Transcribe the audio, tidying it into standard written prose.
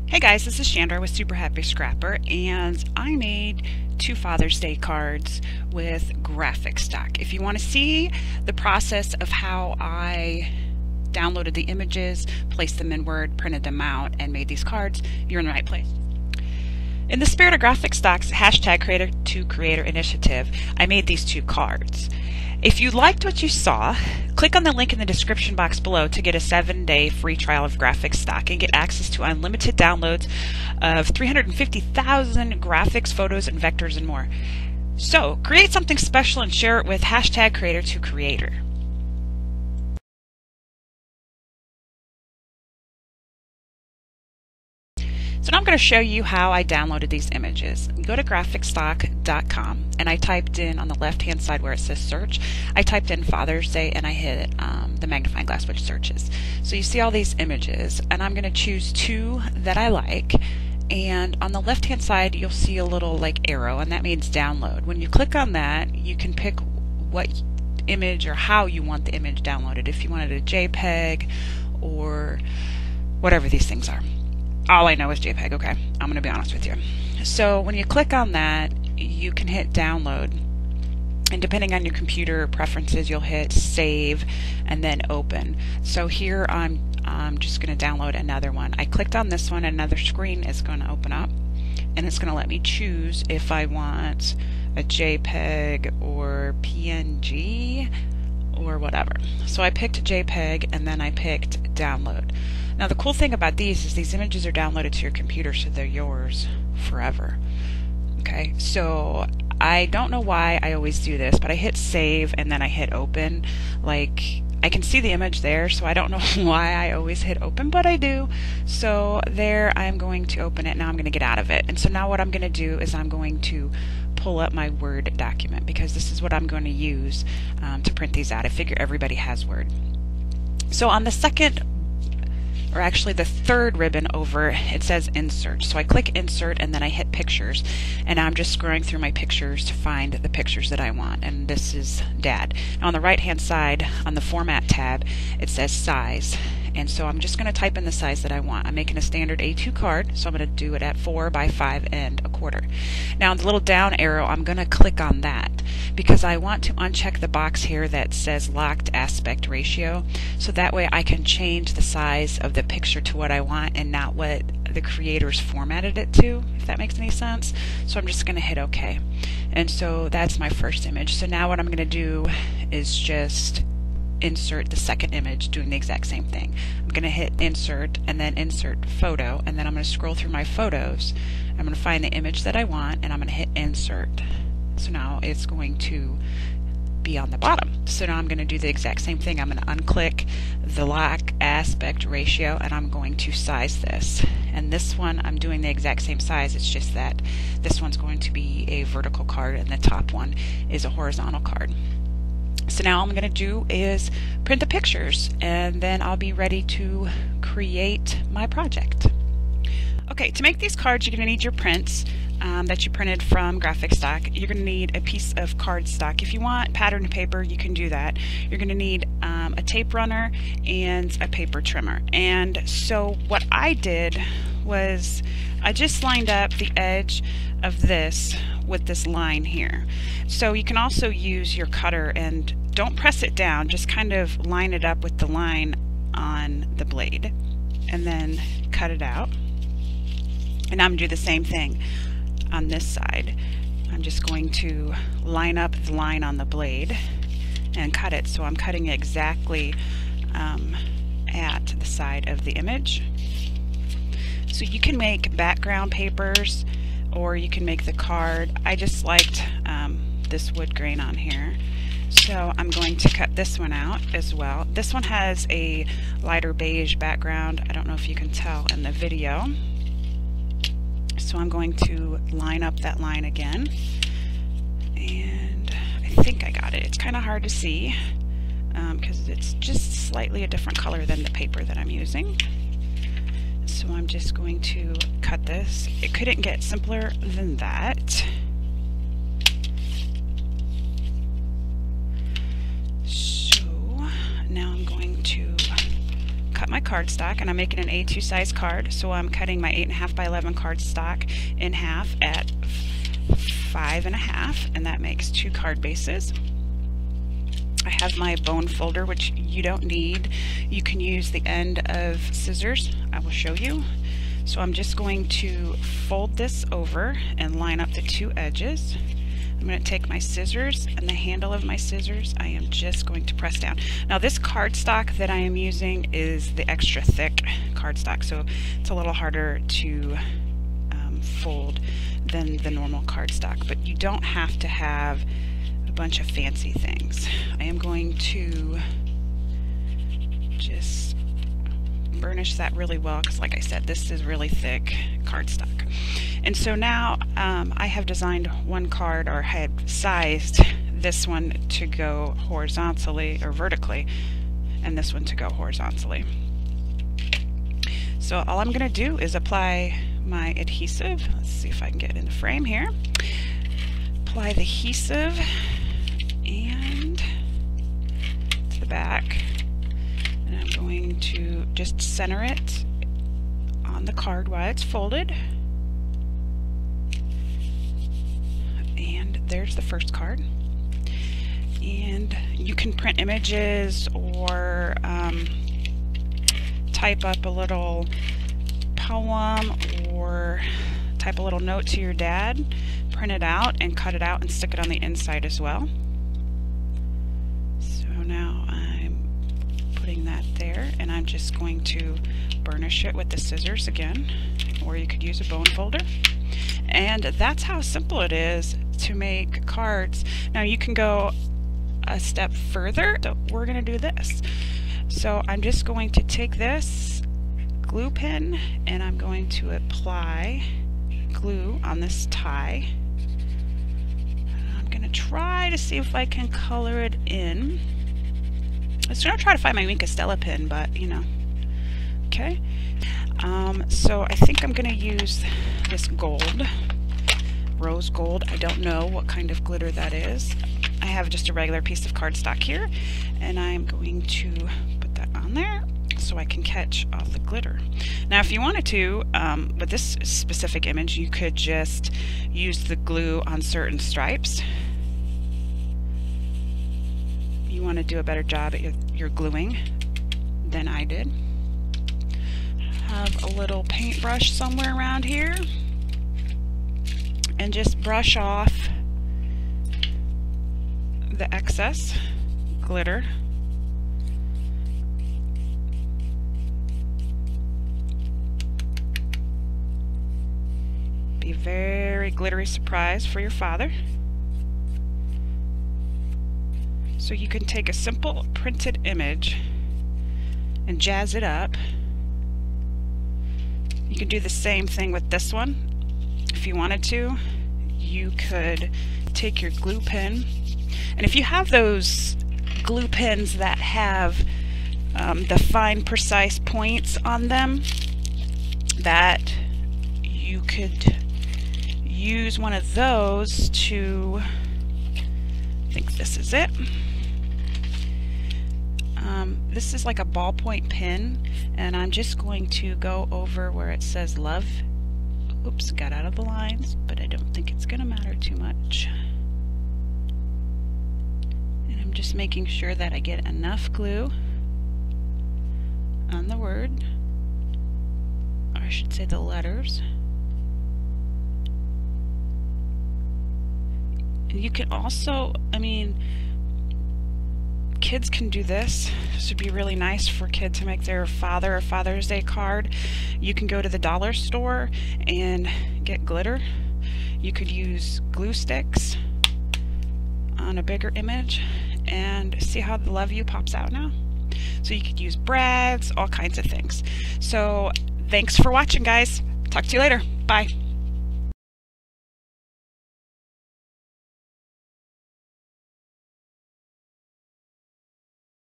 Hey guys, this is Chandra with Super Happy Scrapper, and I made 2 Father's Day cards with graphic stock. If you want to see the process of how I downloaded the images, placed them in Word, printed them out, and made these cards, you're in the right place. In the spirit of graphic stock's hashtag Creator to Creator initiative, I made these 2 cards. If you liked what you saw, click on the link in the description box below to get a 7-day free trial of graphic stock and get access to unlimited downloads of 350,000 graphics, photos, and vectors and more. So, create something special and share it with hashtag Creator to Creator. So now I'm going to show you how I downloaded these images. You go to graphicstock.com and I typed in on the left hand side where it says search, I typed in Father's Day and I hit the magnifying glass which searches. So you see all these images and I'm going to choose 2 that I like, and on the left hand side you'll see a little like arrow and that means download. When you click on that you can pick what image or how you want the image downloaded, if you wanted a JPEG or whatever these things are. All I know is JPEG, okay? I'm going to be honest with you. So when you click on that, you can hit download. And depending on your computer preferences, you'll hit save and then open. So here I'm just going to download another one. I clicked on this one, another screen is going to open up. And it's going to let me choose if I want a JPEG or PNG or whatever. So I picked JPEG and then I picked download. Now the cool thing about these is these images are downloaded to your computer, so they're yours forever. Okay, so I don't know why I always do this, but I hit save and then I hit open. Like, I can see the image there, so I don't know why I always hit open, but I do. So there, I'm going to open it. Now I'm going to get out of it. And so now what I'm going to do is I'm going to pull up my Word document because this is what I'm going to use to print these out. I figure everybody has Word. So on the second, or actually the third ribbon over, it says insert. So I click insert and then I hit pictures, and I'm just scrolling through my pictures to find the pictures that I want, and this is Dad. Now on the right hand side on the format tab it says size, and so I'm just going to type in the size that I want. I'm making a standard A2 card, so I'm going to do it at 4 by 5 and 1/4. Now on the little down arrow I'm going to click on that because I want to uncheck the box here that says locked aspect ratio, so that way I can change the size of the picture to what I want and not what the creators formatted it to, if that makes any sense. So I'm just going to hit OK. And so that's my first image. So now what I'm going to do is just insert the second image doing the exact same thing. I'm going to hit insert and then insert photo, and then I'm going to scroll through my photos. I'm going to find the image that I want and I'm going to hit insert. So now it's going to be on the bottom. So now I'm going to do the exact same thing. I'm going to unclick the lock aspect ratio and I'm going to size this. And this one I'm doing the exact same size, it's just that this one's going to be a vertical card and the top one is a horizontal card. So now all I'm going to do is print the pictures and then I'll be ready to create my project. Okay, to make these cards you're going to need your prints that you printed from graphic stock. You're going to need a piece of cardstock. If you want patterned paper you can do that. You're going to need a tape runner and a paper trimmer. And so what I did was I just lined up the edge of this with this line here. So you can also use your cutter and don't press it down, just kind of line it up with the line on the blade and then cut it out. And I'm going to do the same thing on this side. I'm just going to line up the line on the blade and cut it. So I'm cutting it exactly at the side of the image. So you can make background papers or you can make the card. I just liked this wood grain on here. So I'm going to cut this one out as well. This one has a lighter beige background. I don't know if you can tell in the video. So I'm going to line up that line again. And I think I got it. It's kind of hard to see because it's just slightly a different color than the paper that I'm using. So I'm just going to cut this. It couldn't get simpler than that. So now I'm going to cut my my cardstock, and I'm making an A2 size card, so I'm cutting my 8.5 by 11 cardstock in half at 5.5, and that makes 2 card bases. I have my bone folder, which you don't need. You can use the end of scissors. I will show you. So I'm just going to fold this over and line up the 2 edges. I'm going to take my scissors and the handle of my scissors. I am just going to press down. Now this cardstock that I am using is the extra thick cardstock, so it's a little harder to fold than the normal cardstock, but you don't have to have a bunch of fancy things. I am going to just burnish that really well because, like I said, this is really thick cardstock. And so now I have designed one card, or had sized this one to go horizontally or vertically, and this one to go horizontally. So all I'm going to do is apply my adhesive. Let's see if I can get it in the frame here. Apply the adhesive and to the back, and I'm going to just center it on the card while it's folded. And there's the first card. And you can print images or type up a little poem or type a little note to your dad, print it out and cut it out and stick it on the inside as well. So now I'm putting that there, and I'm just going to burnish it with the scissors again, or you could use a bone folder. And that's how simple it is to make cards. Now you can go a step further, so we're going to do this. So I'm just going to take this glue pen and I'm going to apply glue on this tie. I'm going to try to see if I can color it in. I was going to try to find my Wink Stella pen, but you know. Okay. So I think I'm going to use this gold, rose gold. I don't know what kind of glitter that is. I have just a regular piece of cardstock here, and I'm going to put that on there so I can catch all the glitter. Now if you wanted to, with this specific image, you could just use the glue on certain stripes. You want to do a better job at your gluing than I did. Have a little paintbrush somewhere around here and just brush off the excess glitter. Be a very glittery surprise for your father. So you can take a simple printed image and jazz it up. You can do the same thing with this one. If you wanted to, you could take your glue pen, and if you have those glue pens that have the fine, precise points on them, that you could use one of those to, I think this is it. This is like a ballpoint pen, and I'm just going to go over where it says love. Oops, got out of the lines, but I don't think it's going to matter too much. And I'm just making sure that I get enough glue on the word, or I should say the letters. And you can also, I mean, kids can do this. This would be really nice for kids to make their father a Father's Day card. You can go to the dollar store and get glitter. You could use glue sticks on a bigger image and see how the love you pops out now. So you could use brads, all kinds of things. So thanks for watching, guys. Talk to you later. Bye.